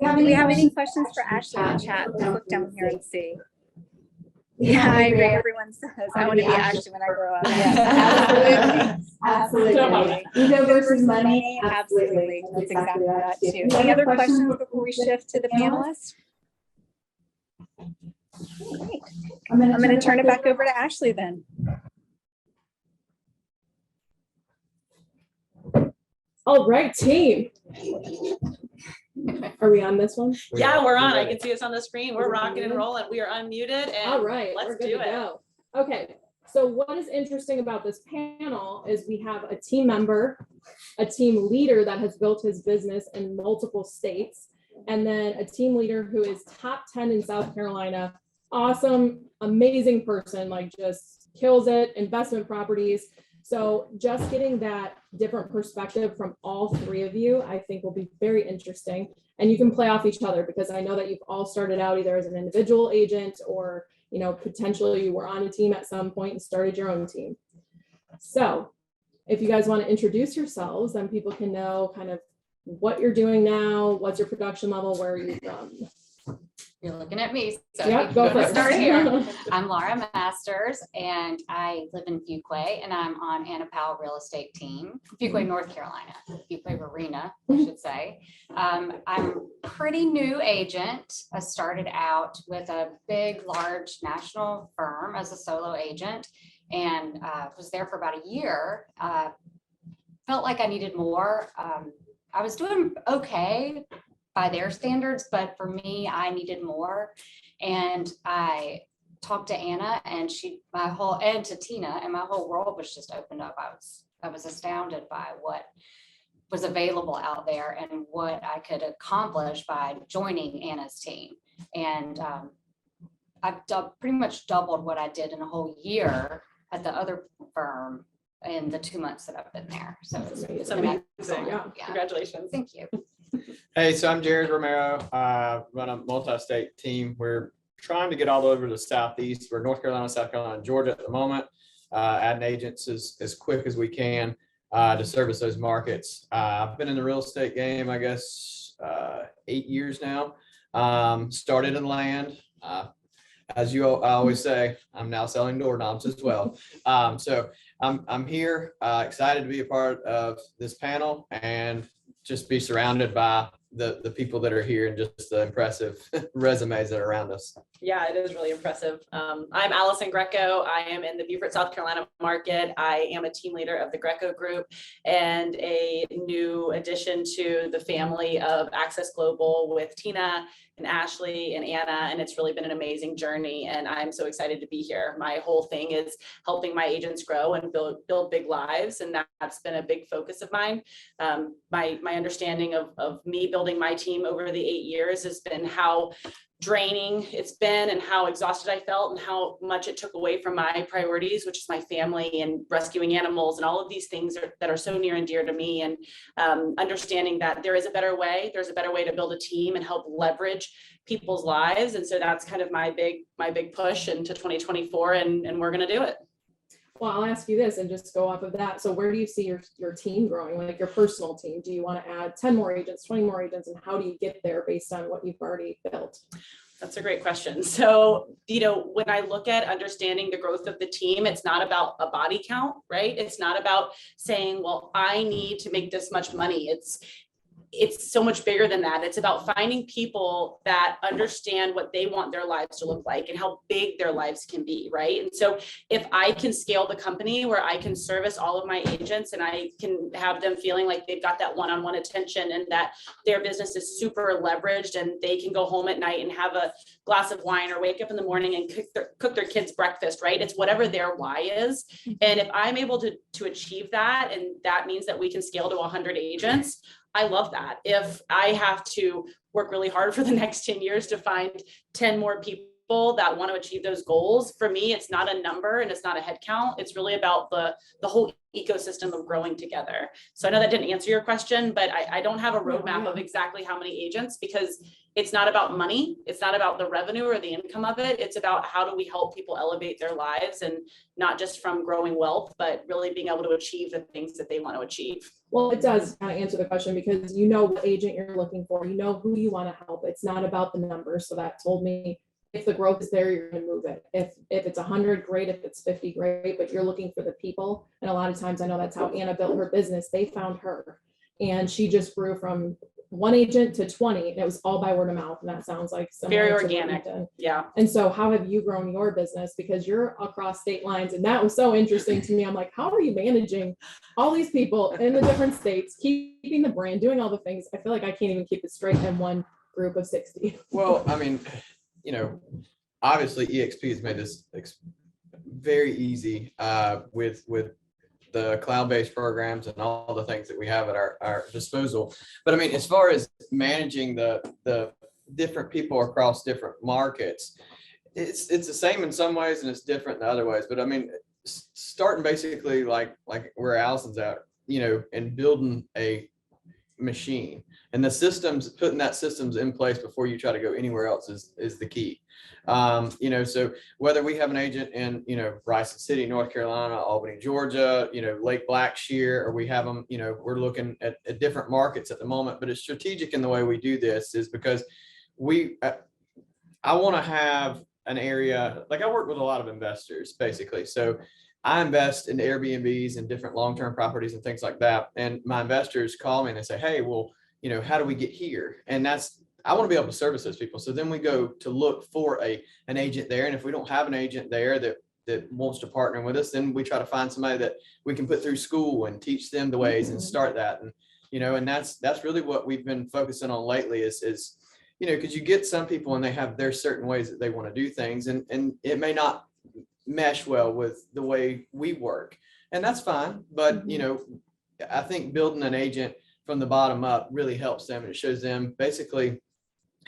Do we have any questions for Ashley in the chat? Let's look down here and see. Yeah, I agree. Everyone says, I want to be Ashley when I grow up. Yes, absolutely. Absolutely. Ego versus money. Absolutely. That's exactly that too. Any other questions before we shift to the panelists? Great. I'm going to turn it back over to Ashley then. All right, team. Are we on this one? Yeah, we're on. I can see us on the screen. We're rocking and rolling. We are unmuted. And all right, let's we're good do to it. go. Okay, so what is interesting about this panel is we have a team member, a team leader that has built his business in multiple states, and then a team leader who is top 10 in South Carolina. Awesome, amazing person, like just kills it, investment properties. So just getting that different perspective from all three of you, I think will be very interesting. And you can play off each other because I know that you've all started out either as an individual agent or, you know, potentially you were on a team at some point and started your own team. So if you guys want to introduce yourselves, then people can know kind of what you're doing now, what's your production level, where are you from? You're looking at me, so yeah, go first. Start here. I'm Lara Masters, and I live in Fuquay, and I'm on Powell Real Estate team, Fuquay, North Carolina, Fuquay Arena, I should say. I'm a pretty new agent. I started out with a big, large national firm as a solo agent, and was there for about a year. Felt like I needed more. I was doing okay by their standards, but for me, I needed more. And I talked to Anna and to Tina, and my whole world was just opened up. I was astounded by what was available out there and what I could accomplish by joining Anna's team. And I've pretty much doubled what I did in a whole year at the other firm in the 2 months that I've been there. So it's amazing. Yeah. Congratulations. Thank you. Hey, so I'm Jared Romero. Run a multi-state team. We're trying to get all over the Southeast. We're North Carolina, South Carolina, and Georgia at the moment. Adding agents as quick as we can to service those markets. I've been in the real estate game, I guess, 8 years now. Started in land. As I always say, I'm now selling doorknobs as well. So I'm here, excited to be a part of this panel and just be surrounded by the people that are here and just the impressive resumes that are around us. Yeah, it is really impressive. I'm Allison Greco. I am in the Beaufort, South Carolina market. I am a team leader of the Greco Group and a new addition to the family of Access Global with Tina and Ashley and Anna. And it's really been an amazing journey. And I'm so excited to be here. My whole thing is helping my agents grow and build big lives. And that's been a big focus of mine. My understanding of me building my team over the 8 years has been how draining it's been and how exhausted I felt and how much it took away from my priorities, which is my family and rescuing animals and all of these things that are so near and dear to me. And understanding that there is a better way. There's a better way to build a team and help leverage people's lives. And so that's kind of my big push into 2024, and we're going to do it. Well, I'll ask you this and just go off of that. So where do you see your team growing, like your personal team? Do you want to add 10 more agents, 20 more agents, and how do you get there based on what you've already built? That's a great question. So, when I look at understanding the growth of the team, it's not about a body count, right? It's not about saying, well, I need to make this much money. It's so much bigger than that. It's about finding people that understand what they want their lives to look like and how big their lives can be, right? And so if I can scale the company where I can service all of my agents and I can have them feeling like they've got that one-on-one attention and that their business is super leveraged and they can go home at night and have a glass of wine or wake up in the morning and cook their kids breakfast, right? It's whatever their why is. And if I'm able to achieve that, and that means that we can scale to 100 agents, I love that. If I have to work really hard for the next 10 years to find 10 more people that want to achieve those goals, for me, it's not a number and it's not a head count. It's really about the whole ecosystem of growing together. So I know that didn't answer your question, but I don't have a roadmap of exactly how many agents, because it's not about money. It's not about the revenue or the income of it. It's about how do we help people elevate their lives, and not just from growing wealth, but really being able to achieve the things that they want to achieve. Well, it does kind of answer the question, because you know what agent you're looking for, you know who you want to help. It's not about the numbers. So that told me if the growth is there, you're going to move it. If it's 100, great. If it's 50, great. But you're looking for the people. And a lot of times, I know that's how Anna built her business. They found her, and she just grew from one agent to 20, and it was all by word of mouth. And that sounds like Very organic. Yeah. And so how have you grown your business? Because you're across state lines, and that was so interesting to me. I'm like, how are you managing all these people in the different states, keeping the brand, doing all the things? I feel like I can't even keep it straight in one group of 60. Well, I mean, obviously EXP has made this very easy with the cloud-based programs and all the things that we have at our disposal. But I mean, as far as managing the different people across different markets, it's the same in some ways and it's different in other ways. But I mean, starting basically like where Allison's at, and building a machine, and the systems, putting that systems in place before you try to go anywhere else is the key. So whether we have an agent in, Bryson City, North Carolina, Albany, Georgia, Lake Blackshear, or we have them, we're looking at different markets at the moment, but it's strategic in the way we do this is because I want to have an area, like I work with a lot of investors basically. So I invest in Airbnbs and different long-term properties and things like that. And my investors call me and they say, hey, well, how do we get here? And I want to be able to service those people. So then we go to look for an agent there. And if we don't have an agent there that wants to partner with us, then we try to find somebody that we can put through school and teach them the ways and start that. And, and that's really what we've been focusing on lately is, because you get some people and they have their certain ways that they want to do things, and it may not mesh well with the way we work. And that's fine. But, I think building an agent from the bottom up really helps them, and it shows them basically,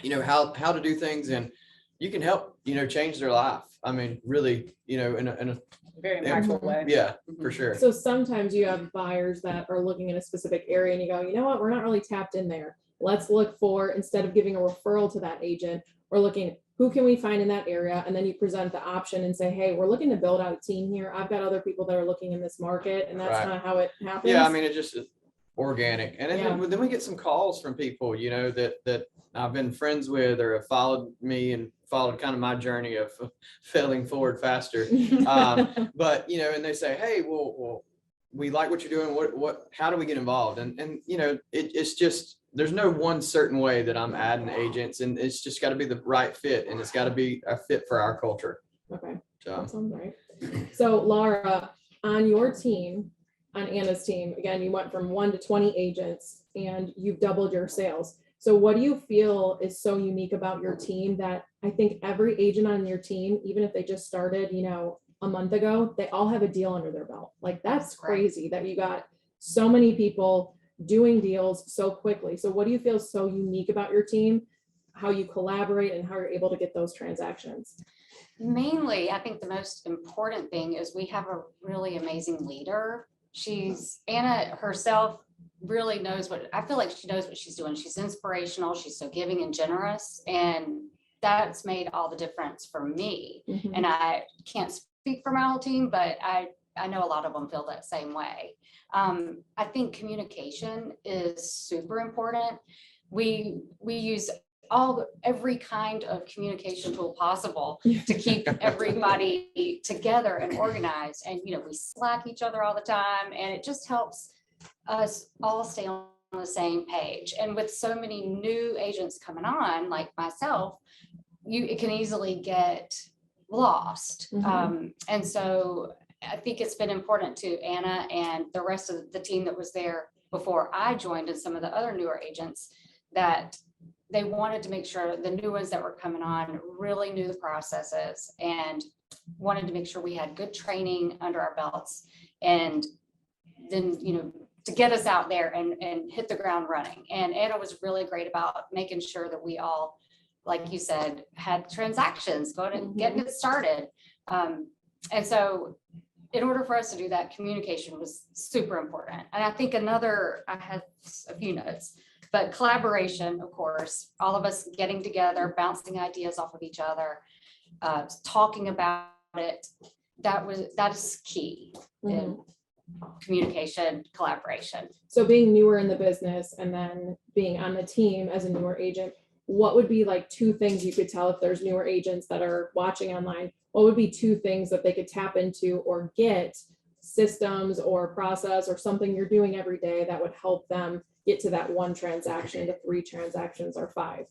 how to do things, and you can help, change their life. I mean, really, in a very impactful way. Yeah, for sure. So sometimes you have buyers that are looking in a specific area and you go, you know what, we're not really tapped in there. Let's look for, instead of giving a referral to that agent, we're looking, who can we find in that area? And then you present the option and say, hey, we're looking to build out a team here. I've got other people that are looking in this market, and that's kind of how it happens. Yeah, I mean, it just is organic. And then we get some calls from people, that I've been friends with or have followed me and followed kind of my journey of failing forward faster. But, and they say, hey, well, we like what you're doing. How do we get involved? And it's just, there's no one certain way that I'm adding agents, and it's just got to be the right fit, and it's got to be a fit for our culture. Okay. So. That sounds right. So Lara, on your team, on Anna's team, again, you went from 1 to 20 agents and you've doubled your sales. So what do you feel is so unique about your team that I think every agent on your team, even if they just started, a month ago, they all have a deal under their belt? Like, that's crazy that you got so many people doing deals so quickly. So what do you feel so unique about your team, how you collaborate, and how you're able to get those transactions? Mainly, I think the most important thing is we have a really amazing leader. Anna herself really knows I feel like she knows what she's doing. She's inspirational. She's so giving and generous. And that's made all the difference for me. Mm-hmm. And I can't speak for my whole team, but I know a lot of them feel that same way. I think communication is super important. We use every kind of communication tool possible to keep everybody together and organized. And, we Slack each other all the time, and it just helps us all stay on the same page. And with so many new agents coming on, like myself, it can easily get lost. Mm-hmm. And so I think it's been important to Anna and the rest of the team that was there before I joined, and some of the other newer agents, that they wanted to make sure the new ones that were coming on really knew the processes and wanted to make sure we had good training under our belts, and then, to get us out there and hit the ground running. And Anna was really great about making sure that we all, like you said, had transactions, getting it started. And so in order for us to do that, communication was super important. And I think I had a few notes, but collaboration, of course, all of us getting together, bouncing ideas off of each other, talking about it. That is key in communication, collaboration. So being newer in the business and then being on the team as a newer agent, what would be like 2 things you could tell if there's newer agents that are watching online? What would be 2 things that they could tap into or get systems or process or something you're doing every day that would help them get to that 1 transaction to 3 transactions or 5?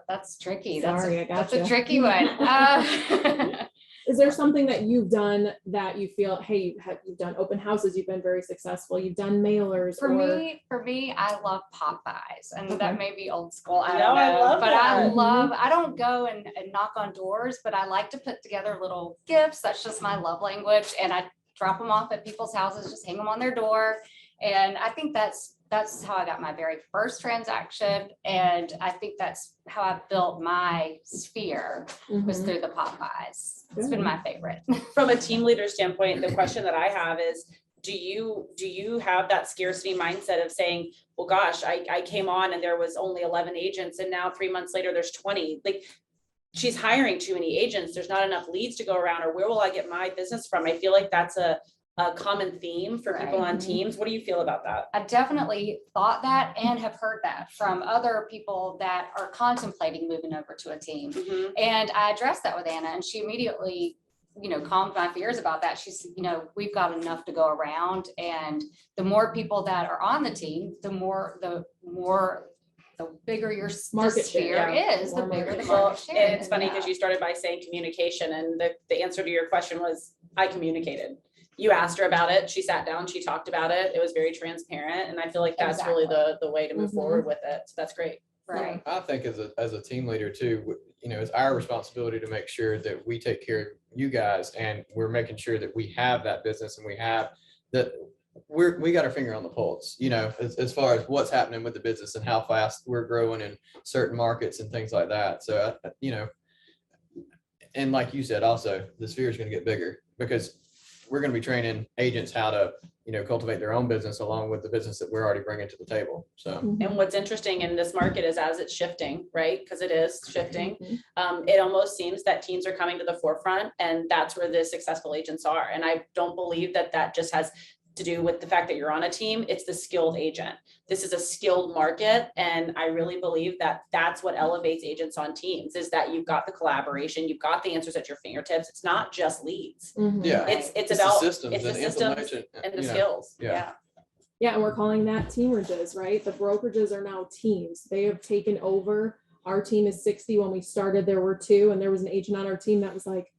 That's tricky. Sorry, That's a gotcha. tricky one. Is there something that you've done that you feel, hey, you've done open houses, you've been very successful, you've done mailers? For me, I love Popeyes, and Okay. that may be old school. I No, don't I know, love but that. I don't go and knock on doors, but I like to put together little gifts. That's just my love language, and I drop them off at people's houses, just hang them on their door, and I think that's how I got my very first transaction, and I think that's how I built my sphere was through the Popeyes. It's been my favorite. From a team leader standpoint, the question that I have is, do you have that scarcity mindset of saying, well, gosh, I came on and there was only 11 agents and now 3 months later there's 20. Like, she's hiring too many agents. There's not enough leads to go around, or where will I get my business from? I feel like that's a common theme for people on teams. What do you feel about that? I definitely thought that and have heard that from other people that are contemplating moving over to a team. And I addressed that with Anna, and she immediately, calmed my fears about that. She said, we've got enough to go around, and the more people that are on the team, the bigger your Market sphere share, is, More the bigger the market Well, market share. and it's funny because you started by saying communication, and the answer to your question was, I communicated. You asked her about it. She sat down, she talked about it. It was very transparent. And I feel like that's really the way to move forward with it. So that's great. Right. I think as a team leader too, it's our responsibility to make sure that we take care of you guys, and we're making sure that we have that business, and we have that we got our finger on the pulse, as far as what's happening with the business and how fast we're growing in certain markets and things like that. So, and like you said, also the sphere is going to get bigger because we're going to be training agents how to, cultivate their own business along with the business that we're already bringing to the table. So, And what's interesting in this market is as it's shifting, right? Because it is shifting. It almost seems that teams are coming to the forefront, and that's where the successful agents are. And I don't believe that just has to do with the fact that you're on a team. It's the skilled agent. This is a skilled market. And I really believe that that's what elevates agents on teams, is that you've got the collaboration, you've got the answers at your fingertips. It's not just leads. yeah, It's about the systems it's the and the systems implementation, and the skills. yeah. Yeah, and we're calling that teamerages, right? The brokerages are now teams. They have taken over. Our team is 60. When we started, there were 2, and there was an agent on our team that was like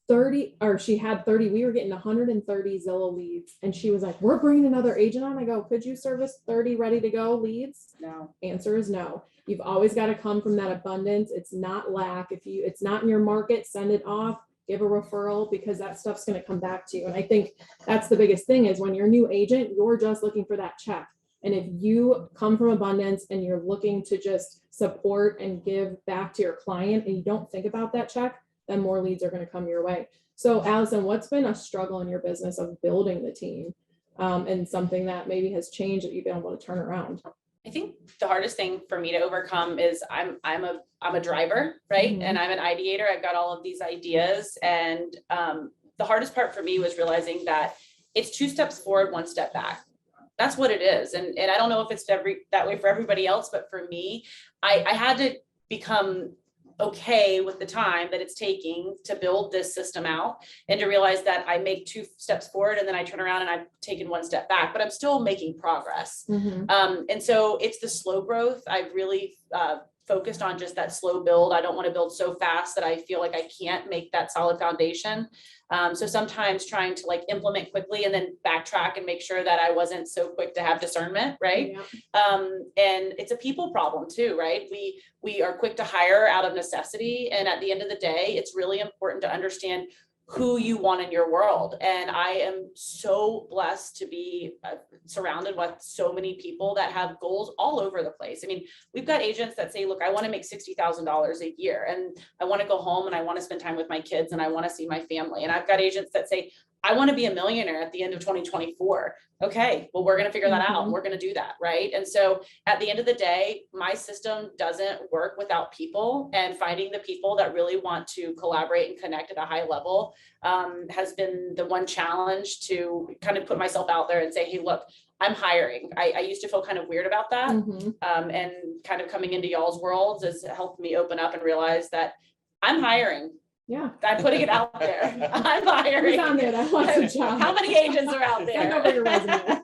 30, or she had 30. We were getting 130 Zillow leads, and she was like, we're bringing another agent on. I go, could you service 30 ready to go leads? No. Answer is no. You've always got to come from that abundance. It's not lack. If it's not in your market, send it off, give a referral, because that stuff's going to come back to you. And I think that's the biggest thing, is when you're a new agent, you're just looking for that check. And if you come from abundance and you're looking to just support and give back to your client, and you don't think about that check, then more leads are going to come your way. So Allison, what's been a struggle in your business of building the team, and something that maybe has changed that you've been able to turn around? I think the hardest thing for me to overcome is I'm a driver, right? And I'm an ideator. I've got all of these ideas. And the hardest part for me was realizing that it's 2 steps forward, 1 step back. That's what it is. And I don't know if it's that way for everybody else, but for me, I had to become okay with the time that it's taking to build this system out, and to realize that I make 2 steps forward and then I turn around and I've taken 1 step back, but I'm still making progress. And so it's the slow growth. I've really focused on just that slow build. I don't want to build so fast that I feel like I can't make that solid foundation. So sometimes trying to implement quickly and then backtrack and make sure that I wasn't so quick to have discernment, right? And it's a people problem too, right? We are quick to hire out of necessity. And at the end of the day, it's really important to understand who you want in your world. And I am so blessed to be surrounded with so many people that have goals all over the place. I mean, we've got agents that say, look, I want to make $60,000 a year and I want to go home and I want to spend time with my kids and I want to see my family. And I've got agents that say, I want to be a millionaire at the end of 2024. Okay, well, we're going to figure that out. We're going to do that, right? And so at the end of the day, my system doesn't work without people, and finding the people that really want to collaborate and connect at a high level has been the one challenge, to kind of put myself out there and say, hey, look, I'm hiring. I used to feel kind of weird about that. And kind of coming into y'all's worlds has helped me open up and realize that I'm hiring. Yeah. I'm putting it out there. I'm hiring. Who's on there that wants a job? How many agents are out Send there? over your resume.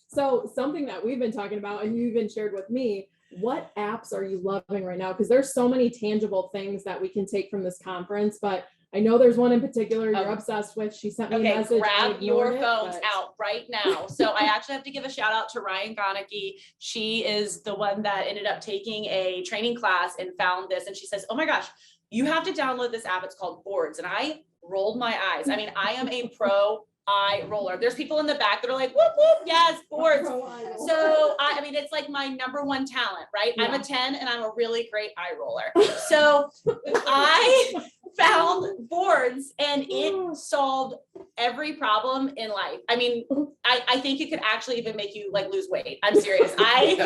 So something that we've been talking about, and you've been shared with me, what apps are you loving right now? Because there's so many tangible things that we can take from this conference, but I know there's one in particular you're obsessed with. She sent me a Okay, message. I grab your ignored it, phones but- out right now. So I actually have to give a shout out to Ryan Gonecki. She is the one that ended up taking a training class and found this. And she says, oh my gosh, you have to download this app. It's called Boards. And I rolled my eyes. I mean, I am a pro eye roller. There's people in the back that are like, whoop, whoop, yes, Boards. So I mean, it's like my number one talent, right? I'm a 10 and I'm a really great eye roller. So I found Boards and it solved every problem in life. I mean, I think it could actually even make you like lose weight. I'm serious. It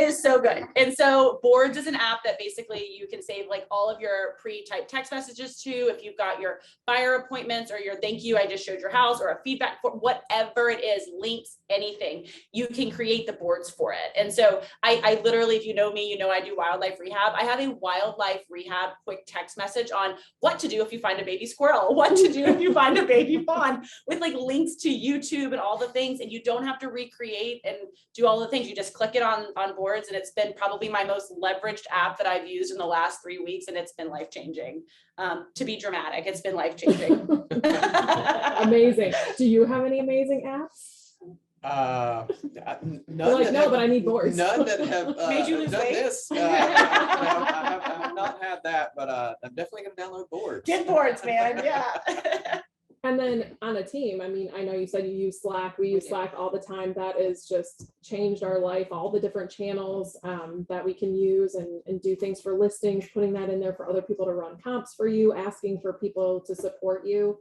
is so good. And so Boards is an app that basically you can save like all of your pre-typed text messages to, if you've got your buyer appointments or your thank you, I just showed your house, or a feedback for whatever it is, links, anything, you can create the boards for it. And so I literally, if you know me, you know I do wildlife rehab. I have a wildlife rehab quick text message on what to do if you find a baby squirrel, what to do if you find a baby fawn, with like links to YouTube and all the things. And you don't have to recreate and do all the things. You just click it on Boards, and it's been probably my most leveraged app that I've used in the last 3 weeks, and it's been life-changing. To be dramatic, it's been life-changing. Amazing. Do you have any amazing apps? None Like, that no, have- but I need Boards. None that have Made you lose done weight? this. I have not had that, but I'm definitely going to download Boards. Get Boards, man. Yeah. And then on a team, I mean, I know you said you use Slack. We use Slack all the time. That has just changed our life, all the different channels that we can use and do things for listings, putting that in there for other people to run comps for you, asking for people to support you,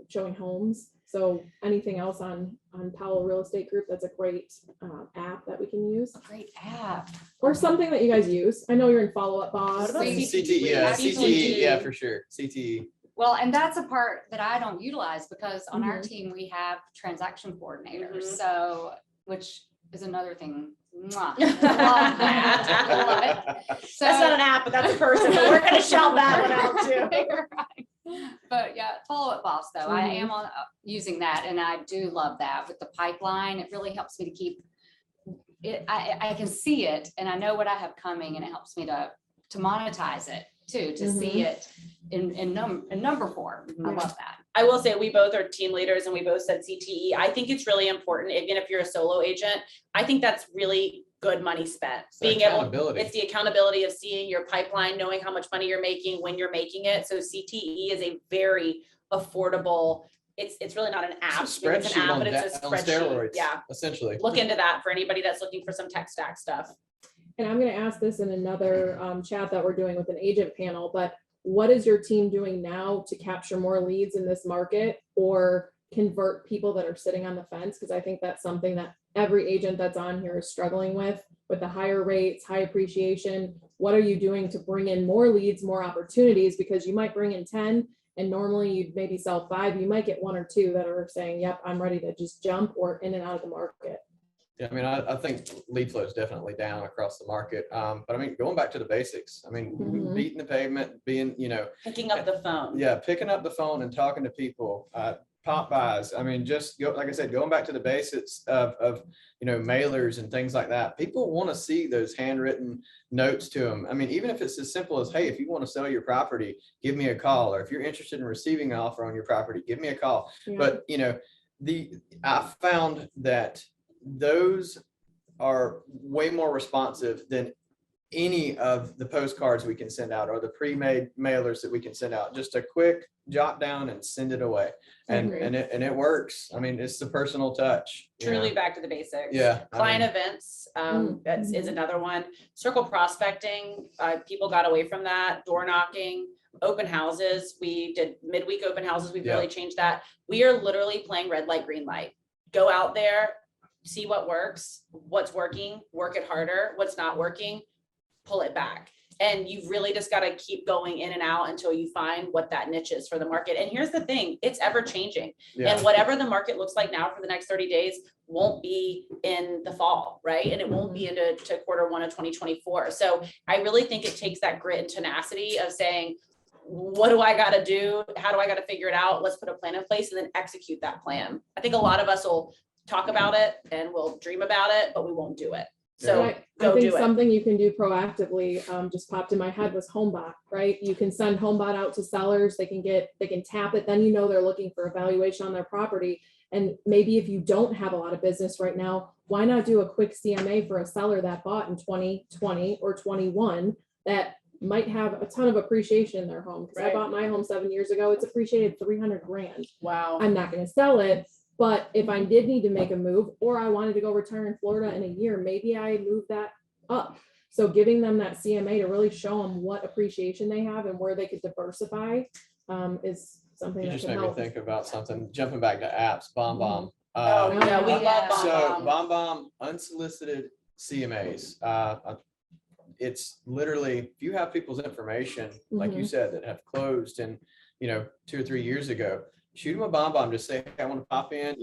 showing homes. So anything else on Powell Real Estate Group, that's a great app that we can use. Great app. Or something that you guys use. I know you're in Follow-Up Boss. What about CTE, yeah, CTE. CTE, yeah, for sure. CTE. Well, and that's a part that I don't utilize because on our team, we have transaction coordinators. So, which is another thing. Mwah. I love that. I love it. So, That's not an app, but that's a person. But we're going to shout that one out too. Right. But yeah, Follow-Up Boss though, I am on using that, and I do love that with the pipeline. It really helps me to keep it. I can see it, and I know what I have coming, and it helps me to monetize it too, to see it in number form. I love that. I will say we both are team leaders and we both said CTE. I think it's really important, even if you're a solo agent. I think that's really good money spent. Being able, it's the accountability of seeing your pipeline, knowing how much money you're making, when you're making it. So CTE is a very affordable. It's really not an app. It's a spreadsheet, but it's a on spreadsheet. steroids, Yeah. essentially. Look into that for anybody that's looking for some tech stack stuff. And I'm going to ask this in another chat that we're doing with an agent panel, but what is your team doing now to capture more leads in this market or convert people that are sitting on the fence? Because I think that's something that every agent that's on here is struggling with the higher rates, high appreciation. What are you doing to bring in more leads, more opportunities? Because you might bring in 10 and normally you'd maybe sell 5. You might get 1 or 2 that are saying, yep, I'm ready to just jump or in and out of the market. Yeah, I mean, I think lead flow is definitely down across the market. But I mean, going back to the basics, I mean, beating the pavement, being, Picking up the phone. Yeah, picking up the phone and talking to people, pop buys. I mean, just go, like I said, going back to the basics of mailers and things like that. People want to see those handwritten notes to them. I mean, even if it's as simple as, hey, if you want to sell your property, give me a call. Or if you're interested in receiving an offer on your property, give me a call. Yeah. But, I found that those are way more responsive than any of the postcards we can send out or the pre-made mailers that we can send out, just a quick jot down and send it away. And it works. I mean, it's the personal touch. you Truly know? back to the basics. Yeah. I Client mean, events, is another one. Circle prospecting, people got away from that. Door knocking, open houses. We did midweek open houses. We've Yeah. really changed that. We are literally playing red light, green light. Go out there, see what works, what's working, work it harder, what's not working, pull it back. And you've really just got to keep going in and out until you find what that niche is for the market. And here's the thing, it's ever changing. yeah. And whatever the market looks like now for the next 30 days won't be in the fall, right? And it won't be into Q1 of 2024. So I really think it takes that grit and tenacity of saying, what do I got to do? How do I got to figure it out? Let's put a plan in place and then execute that plan. I think a lot of us will talk about it and we'll dream about it, but we won't do it. So I go think do it. something you can do proactively, just popped in my head was HomeBot, right? You can send HomeBot out to sellers, they can tap it, then you know they're looking for a valuation on their property. And maybe if you don't have a lot of business right now, why not do a quick CMA for a seller that bought in 2020 or 21 that might have a ton of appreciation in their home? Because I Right. bought my home 7 years ago, it's appreciated 300 grand. Wow. I'm not gonna sell it, but if I did need to make a move, or I wanted to go retire in Florida in a year, maybe I move that up. So giving them that CMA to really show them what appreciation they have and where they could diversify is something You that just can made me help. think about something, jumping back to apps, BombBomb. Oh, yeah, we yeah. love So BombBomb. BombBomb unsolicited CMAs. It's literally, if you have people's information, like you said, that have closed and, 2 or 3 years ago, shoot them a BombBomb, just say, hey, I want to pop in,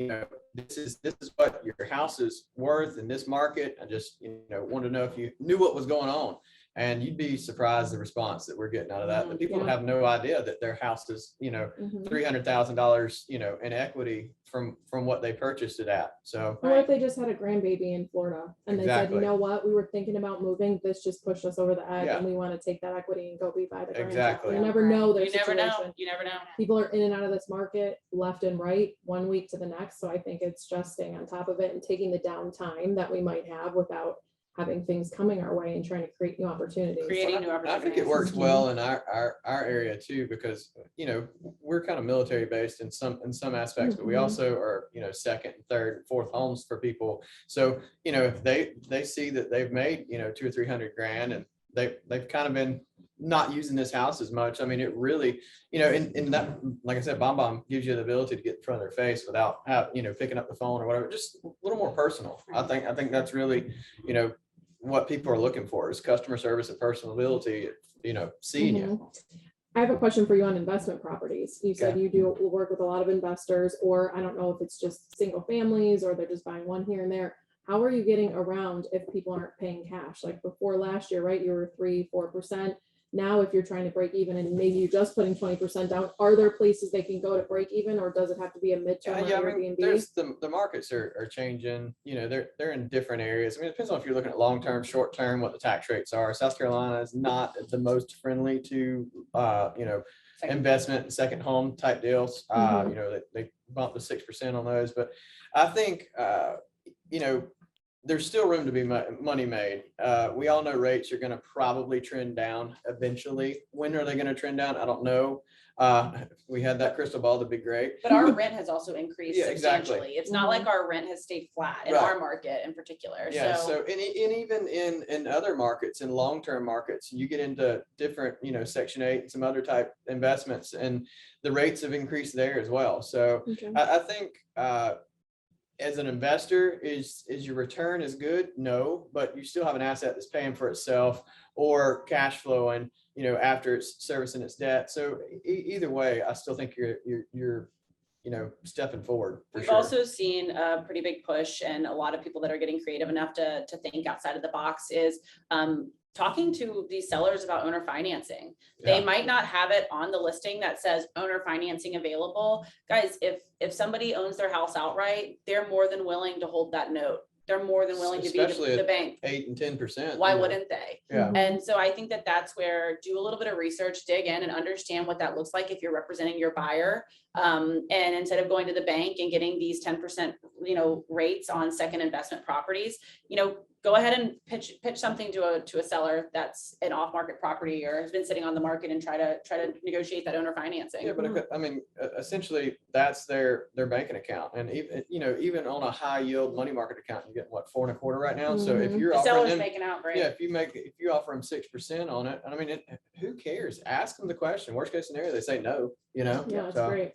this is what your house is worth in this market. I just, wanted to know if you knew what was going on. And you'd be surprised the response that we're getting out of that. But people Yeah. have no idea that their house is, $300,000, in equity from what they purchased it at. So Or if they just had a grandbaby in Florida and they said, Exactly. you know what, we were thinking about moving, this just pushed us over the edge Yeah. and we want to take that equity and go be by the grandchild. Exactly. You never know their You never know. situation. You never know. People are in and out of this market left and right, 1 week to the next. So I think it's just staying on top of it and taking the downtime that we might have without having things coming our way and trying to create new opportunities. Creating new I opportunities. think it works well in our area too, because, we're kind of military based in some aspects, but we Mhm. also are, second, third, fourth homes for people. So, if they see that they've made, 200 or 300 grand and they've kind of been not using this house as much. I mean, it really, in that, like I said, BombBomb gives you the ability to get in front of their face without picking up the phone or whatever, just a little more personal. I think that's really, what people are looking for is customer service and personability, seeing you. Mhm. I have a question for you on investment properties. You said Okay. you do work with a lot of investors, or I don't know if it's just single families or they're just buying one here and there. How are you getting around if people aren't paying cash? Like before last year, right? You were 3-4%. Now, if you're trying to break even and maybe you're just putting 20% down, are there places they can go to break even, or does it have to be a midterm or Yeah, I mean, Airbnb? there's the markets are changing, they're in different areas. I mean, it depends on if you're looking at long-term, short-term, what the tax rates are. South Carolina is not the most friendly to, investment, second home type deals. They bumped the 6% on those, but I think, there's still room to be money made. We all know rates are going to probably trend down eventually. When are they going to trend down? I don't know. If we had that crystal ball, that'd be great. But our rent has also increased Yeah, exactly. substantially. It's not like our rent has stayed flat in Right. our market in particular. Yeah, So so and even in other markets, in long-term markets, you get into different, Section 8 and some other type investments, and the rates have increased there as well. So Okay. I think as an investor, is your return is good? No, but you still have an asset that's paying for itself or cash flowing, after it's servicing its debt. So either way, I still think you're stepping forward for we've sure. also seen a pretty big push, and a lot of people that are getting creative enough to think outside of the box is talking to these sellers about owner financing. They Yeah. might not have it on the listing that says owner financing available. Guys, if somebody owns their house outright, they're more than willing to hold that note. They're more than willing to be Especially the at bank. 8 and 10%. Why wouldn't they? Yeah. And so I think that that's where do a little bit of research, dig in and understand what that looks like if you're representing your buyer. And instead of going to the bank and getting these 10%, rates on second investment properties, go ahead and pitch something to a seller that's an off-market property or has been sitting on the market and try to negotiate that owner financing. Yeah, but I mean, essentially, that's their banking account. And even on a high yield money market account, you get what, 4.25% right now? So if you're The offering seller's them, making out great. yeah, if you offer them 6% on it, I mean, who cares? Ask them the question. Worst case scenario, they say no, Yeah, that's so. great.